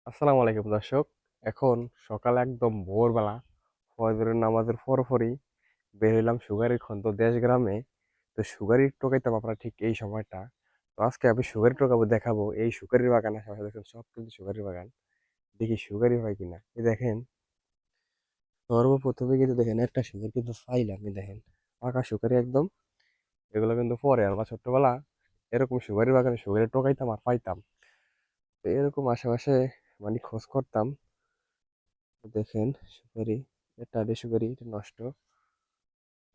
আসসালামু আলাইকুম দর্শক। এখন সকাল একদম ভোরবেলা ফজরের নামাজের পরপরই বের হইলাম সুগারির খন্দ দেশ গ্রামে। তো সুগারি টোকাইতাম আপনারা ঠিক এই সময়টা। তো আজকে আমি সুগারি টোকাবো, দেখাবো এই সুগারির বাগান আশেপাশে দেখুন সব কিন্তু সুগারির বাগান। দেখি সুগারি হয় কিনা। এই দেখেন, সর্বপ্রথমে কিন্তু দেখেন একটা সুগারি কিন্তু পাইলাম। এই দেখেন পাকা সুগারি একদম। এগুলো কিন্তু পরে আমরা ছোট্টবেলা এরকম সুগারির বাগানে সুগারি টোকাইতাম আর পাইতাম। তো এরকম আশেপাশে মানে খোঁজ করতাম। দেখেন সুপারি, এটা আগে সুপারি এটা নষ্ট।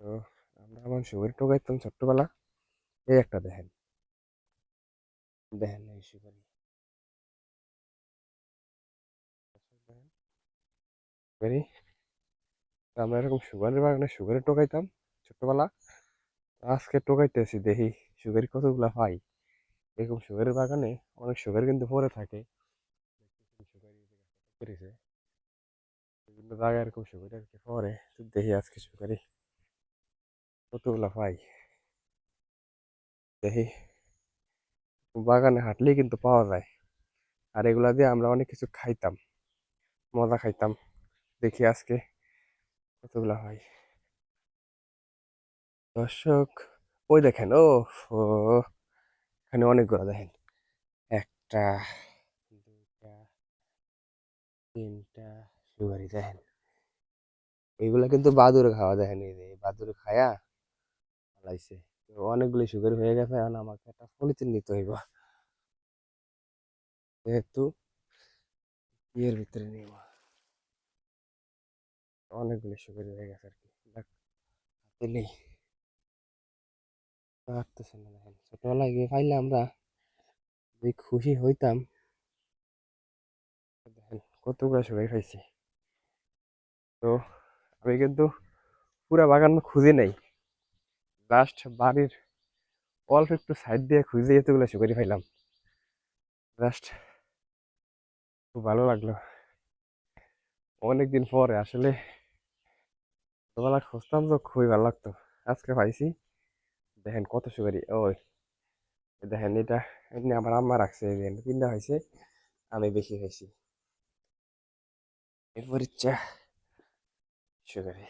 তো আমরা আমার সুপারি টোকাইতাম ছোট্টবেলা। এই একটা দেখেন, দেখেন এই সুপারি, দেখেন সুপারি। তো আমরা এরকম সুগারের বাগানে সুগারি টোকাইতাম ছোট্টবেলা। আজকে টোকাইতেছি, দেখি সুগারি কতগুলা পাই। এরকম সুগারের বাগানে অনেক সুগারি কিন্তু পরে থাকে। সুগারি করেছে বিভিন্ন জায়গায় এরকম সুগারি আর কি পরে। তো দেখি আজকে সুগারি কতগুলা পাই। দেখি বাগানে হাঁটলেই কিন্তু পাওয়া যায়। আর এগুলা দিয়ে আমরা অনেক কিছু খাইতাম, মজা খাইতাম। দেখি আজকে কতগুলা হয়। দর্শক, ওই দেখেন, ও ও, এখানে অনেকগুলো দেখেন। একটা, দুইটা, তিনটা সুপারি দেখেন। এগুলা কিন্তু বাদুড়ে খাওয়া, দেখেন এই যে বাদুড়ে খায়া ফলাইছে। তো অনেকগুলি সুপারি হয়ে গেছে, এখন আমাকে একটা পলিথিন নিতে হইব, যেহেতু ইয়ের ভিতরে নিব। অনেকগুলি সুপারি হয়ে গেছে আর কি। দেখ, হাতে নেই, পারতেছে না। দেখেন ছোটবেলায় গিয়ে পাইলে আমরা যে খুশি হইতাম। দেখেন কতগুলো সুপারি খাইছি। তো আমি কিন্তু পুরা বাগান খুঁজে নেই, লাস্ট বাড়ির অল্প একটু সাইড দিয়ে খুঁজে এতগুলো সুপারি পাইলাম। জাস্ট খুব ভালো লাগলো। অনেকদিন পরে আসলে ছোটবেলা খুঁজতাম তো খুবই ভালো লাগতো। আজকে পাইছি। দেখেন কত সুপারি। ওই দেখেন এটা এমনি আমার আম্মা রাখছে, এই যে তিনটা হয়েছে, আমি বেশি খাইছি। এরপর ইচ্ছা সুপারি।